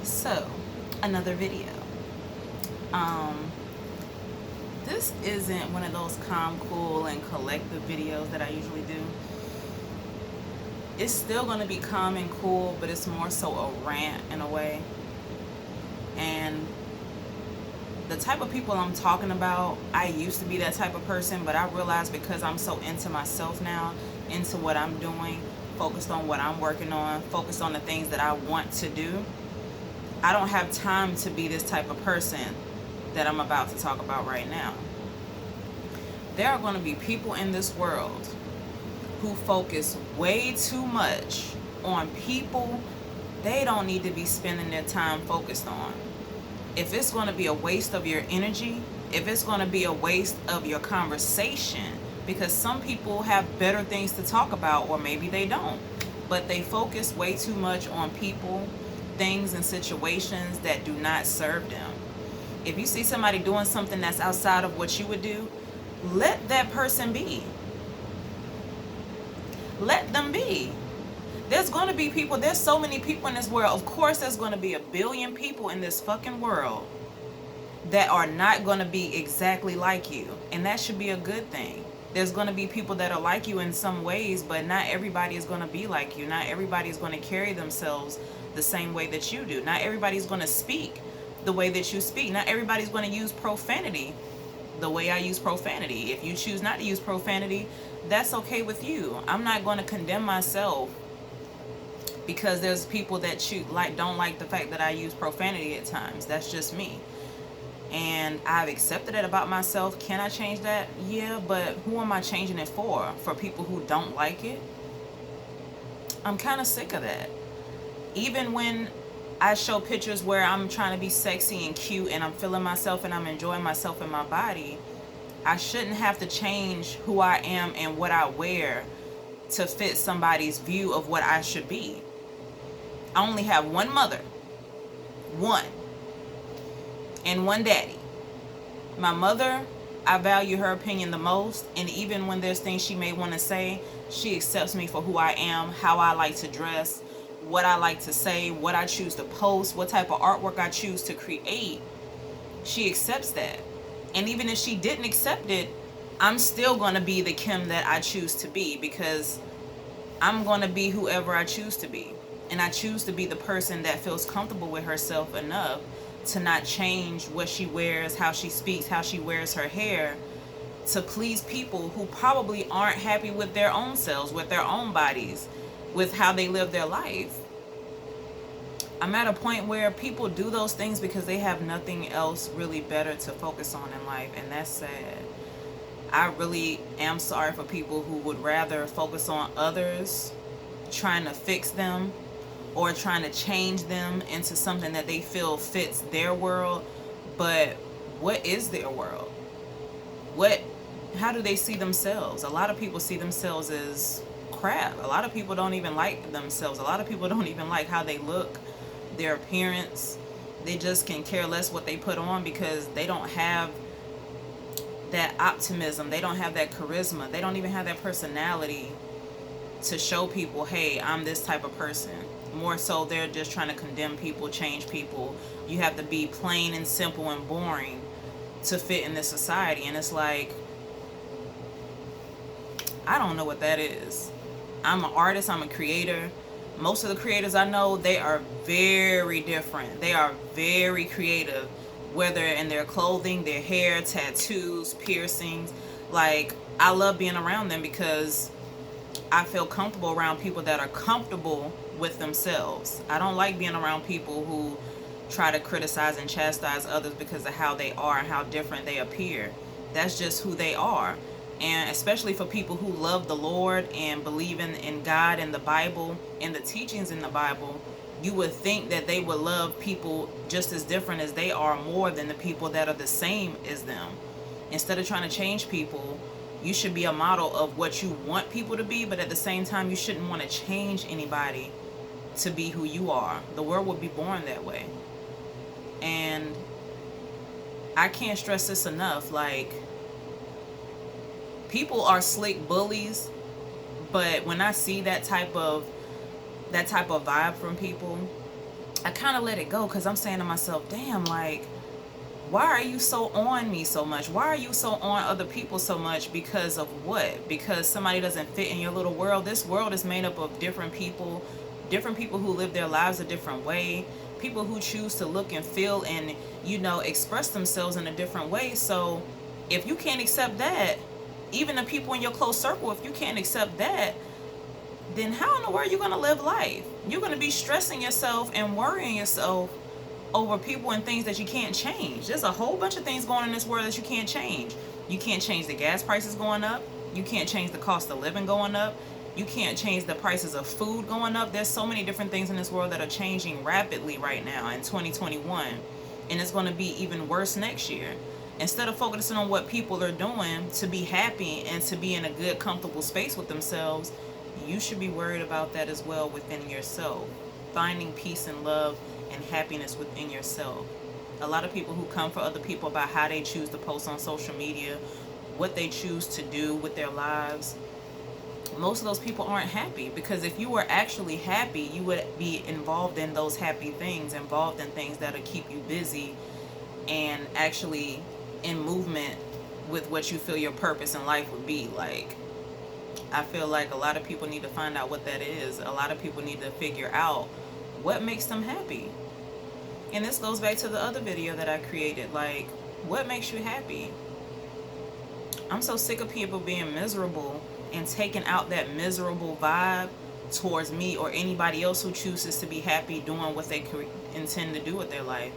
So, another video. Um, this isn't one of those calm, cool, and collective videos that I usually do. It's still going to be calm and cool, but it's more so a rant in a way. And the type of people I'm talking about, I used to be that type of person, but I realized because I'm so into myself now, into what I'm doing, focused on what I'm working on, focused on the things that I want to do, I don't have time to be this type of person that I'm about to talk about right now. There are going to be people in this world who focus way too much on people they don't need to be spending their time focused on. If it's going to be a waste of your energy, if it's going to be a waste of your conversation, because some people have better things to talk about, or maybe they don't, but they focus way too much on people, things, and situations that do not serve them. If you see somebody doing something that's outside of what you would do, let that person be. Let them be. There's going to be people, there's so many people in this world. Of course, there's going to be 1 billion people in this fucking world that are not going to be exactly like you. And that should be a good thing. There's going to be people that are like you in some ways, but not everybody is going to be like you. Not everybody is going to carry themselves the same way that you do. Not everybody's going to speak the way that you speak. Not everybody's going to use profanity the way I use profanity. If you choose not to use profanity, that's okay with you. I'm not going to condemn myself because there's people that don't like the fact that I use profanity at times. That's just me. And I've accepted it about myself. Can I change that? Yeah, but who am I changing it for? For people who don't like it? I'm kind of sick of that. Even when I show pictures where I'm trying to be sexy and cute and I'm feeling myself and I'm enjoying myself in my body, I shouldn't have to change who I am and what I wear to fit somebody's view of what I should be. I only have one mother, one, and one daddy. My mother, I value her opinion the most, and even when there's things she may want to say, she accepts me for who I am, how I like to dress, what I like to say, what I choose to post, what type of artwork I choose to create. She accepts that. And even if she didn't accept it, I'm still going to be the Kim that I choose to be, because I'm going to be whoever I choose to be. And I choose to be the person that feels comfortable with herself enough to not change what she wears, how she speaks, how she wears her hair, to please people who probably aren't happy with their own selves, with their own bodies, with how they live their life. I'm at a point where people do those things because they have nothing else really better to focus on in life, and that's sad. I really am sorry for people who would rather focus on others, trying to fix them, or trying to change them into something that they feel fits their world. But what is their world? How do they see themselves? A lot of people see themselves as crap. A lot of people don't even like themselves. A lot of people don't even like how they look, their appearance. They just can care less what they put on because they don't have that optimism. They don't have that charisma. They don't even have that personality to show people, hey, I'm this type of person. More so, they're just trying to condemn people, change people. You have to be plain and simple and boring to fit in this society. And it's like, I don't know what that is. I'm an artist. I'm a creator. Most of the creators I know, they are very different. They are very creative, whether in their clothing, their hair, tattoos, piercings. Like, I love being around them because I feel comfortable around people that are comfortable with themselves. I don't like being around people who try to criticize and chastise others because of how they are and how different they appear. That's just who they are. And especially for people who love the Lord and believe in God and the Bible and the teachings in the Bible, you would think that they would love people just as different as they are more than the people that are the same as them. Instead of trying to change people, you should be a model of what you want people to be, but at the same time, you shouldn't want to change anybody to be who you are. The world would be born that way. And I can't stress this enough. Like, people are slick bullies, but when I see that type of vibe from people, I kind of let it go because I'm saying to myself, damn, like, why are you so on me so much? Why are you so on other people so much? Because of what? Because somebody doesn't fit in your little world. This world is made up of different people who live their lives a different way, people who choose to look and feel and, express themselves in a different way. So if you can't accept that, even the people in your close circle, if you can't accept that, then how in the world are you going to live life? You're going to be stressing yourself and worrying yourself over people and things that you can't change. There's a whole bunch of things going on in this world that you can't change. You can't change the gas prices going up. You can't change the cost of living going up. You can't change the prices of food going up. There's so many different things in this world that are changing rapidly right now in 2021. And it's going to be even worse next year. Instead of focusing on what people are doing to be happy and to be in a good, comfortable space with themselves, you should be worried about that as well within yourself. Finding peace and love and happiness within yourself. A lot of people who come for other people about how they choose to post on social media, what they choose to do with their lives, most of those people aren't happy, because if you were actually happy, you would be involved in those happy things, involved in things that'll keep you busy and actually in movement with what you feel your purpose in life would be. Like, I feel like a lot of people need to find out what that is. A lot of people need to figure out what makes them happy. And this goes back to the other video that I created. Like, what makes you happy? I'm so sick of people being miserable and taking out that miserable vibe towards me or anybody else who chooses to be happy doing what they intend to do with their life.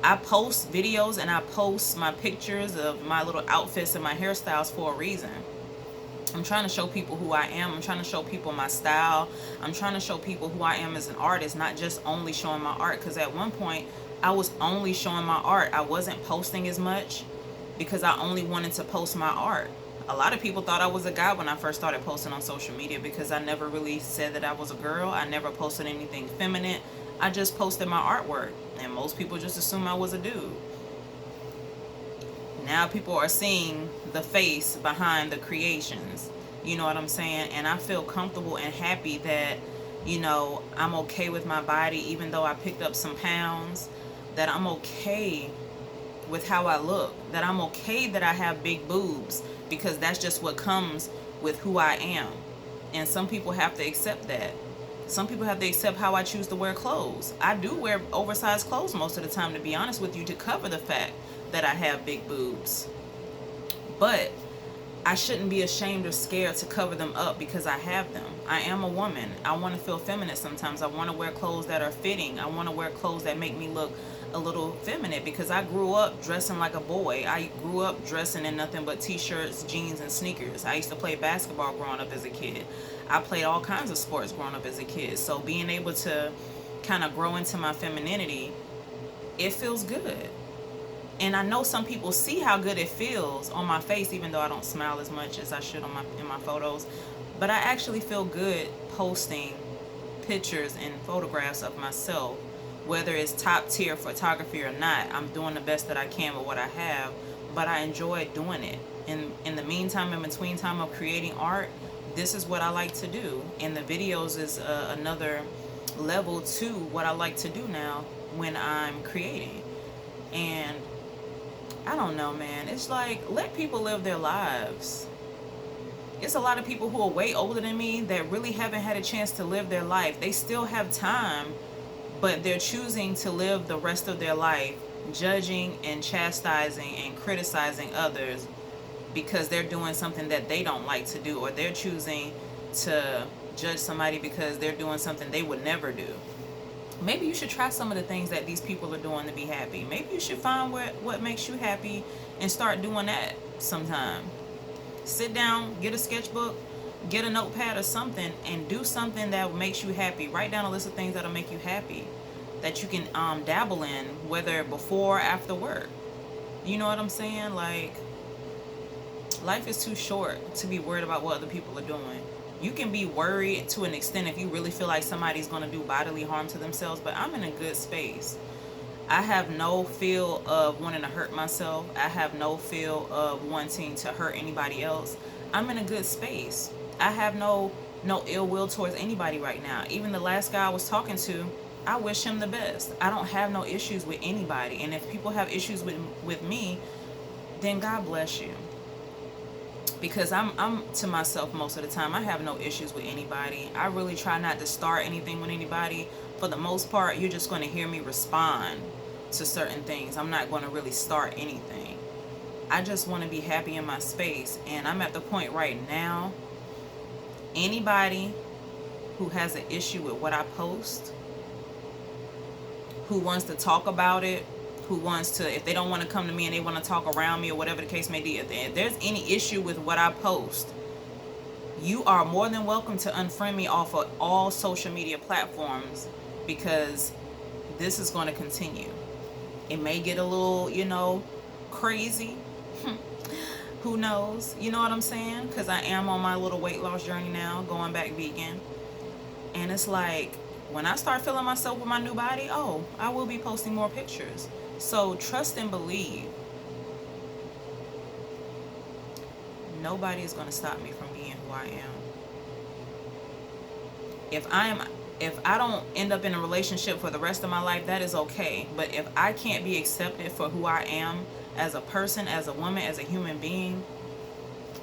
I post videos and I post my pictures of my little outfits and my hairstyles for a reason. I'm trying to show people who I am. I'm trying to show people my style. I'm trying to show people who I am as an artist, not just only showing my art. Because at one point, I was only showing my art. I wasn't posting as much because I only wanted to post my art. A lot of people thought I was a guy when I first started posting on social media, because I never really said that I was a girl. I never posted anything feminine. I just posted my artwork. And most people just assumed I was a dude. Now people are seeing the face behind the creations. You know what I'm saying? And I feel comfortable and happy that, I'm okay with my body, even though I picked up some pounds, that I'm okay with how I look, that I'm okay that I have big boobs, because that's just what comes with who I am. And some people have to accept that. Some people have to accept how I choose to wear clothes. I do wear oversized clothes most of the time, to be honest with you, to cover the fact that I have big boobs. But I shouldn't be ashamed or scared to cover them up because I have them. I am a woman. I want to feel feminine sometimes. I want to wear clothes that are fitting. I want to wear clothes that make me look a little feminine, because I grew up dressing like a boy. I grew up dressing in nothing but t-shirts, jeans, and sneakers. I used to play basketball growing up as a kid. I played all kinds of sports growing up as a kid. So being able to kind of grow into my femininity, it feels good. And I know some people see how good it feels on my face, even though I don't smile as much as I should in my photos. But I actually feel good posting pictures and photographs of myself, whether it's top tier photography or not. I'm doing the best that I can with what I have, but I enjoy doing it. And in the meantime, in between time of creating art, this is what I like to do. And the videos is another level to what I like to do now when I'm creating. And I don't know, man. It's like, let people live their lives. It's a lot of people who are way older than me that really haven't had a chance to live their life. They still have time, but they're choosing to live the rest of their life judging and chastising and criticizing others because they're doing something that they don't like to do, or they're choosing to judge somebody because they're doing something they would never do. Maybe you should try some of the things that these people are doing to be happy. Maybe you should find what makes you happy and start doing that sometime. Sit down, get a sketchbook, get a notepad or something, and do something that makes you happy. Write down a list of things that'll make you happy, that you can dabble in, whether before or after work. You know what I'm saying? Like, life is too short to be worried about what other people are doing. You can be worried to an extent if you really feel like somebody's going to do bodily harm to themselves, but I'm in a good space. I have no feel of wanting to hurt myself. I have no feel of wanting to hurt anybody else. I'm in a good space. I have no ill will towards anybody right now. Even the last guy I was talking to, I wish him the best. I don't have no issues with anybody. And if people have issues with me, then God bless you. Because I'm to myself most of the time. I have no issues with anybody. I really try not to start anything with anybody. For the most part, you're just going to hear me respond to certain things. I'm not going to really start anything. I just want to be happy in my space. And I'm at the point right now, anybody who has an issue with what I post, who wants to talk about it, who wants to, if they don't want to come to me and they want to talk around me or whatever the case may be, if there's any issue with what I post, you are more than welcome to unfriend me off of all social media platforms, because this is going to continue. It may get a little, crazy. Who knows? You know what I'm saying? Because I am on my little weight loss journey now, going back vegan. And it's like, when I start feeling myself with my new body, I will be posting more pictures. So trust and believe. Nobody is going to stop me from being who I am. If I don't end up in a relationship for the rest of my life, that is okay. But if I can't be accepted for who I am as a person, as a woman, as a human being,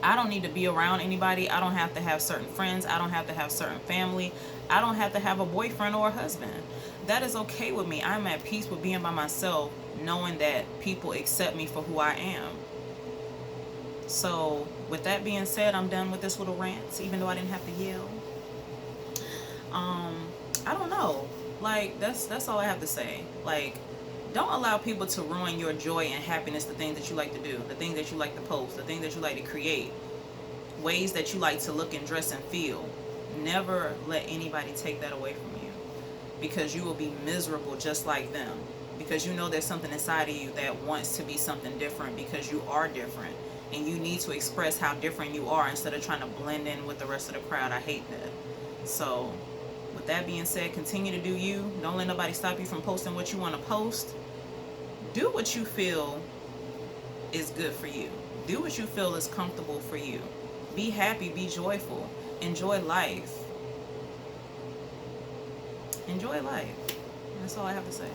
I don't need to be around anybody. I don't have to have certain friends. I don't have to have certain family. I don't have to have a boyfriend or a husband. That is okay with me. I'm at peace with being by myself, knowing that people accept me for who I am. So with that being said, I'm done with this little rant, even though I didn't have to yell. I don't know. Like, that's all I have to say. Like, don't allow people to ruin your joy and happiness, the things that you like to do, the things that you like to post, the things that you like to create, ways that you like to look and dress and feel. Never let anybody take that away from you, because you will be miserable just like them, because you know there's something inside of you that wants to be something different, because you are different and you need to express how different you are instead of trying to blend in with the rest of the crowd. I hate that. So with that being said, continue to do you. Don't let nobody stop you from posting what you want to post. Do what you feel is good for you. Do what you feel is comfortable for you. Be happy, be joyful. Enjoy life. Enjoy life. That's all I have to say.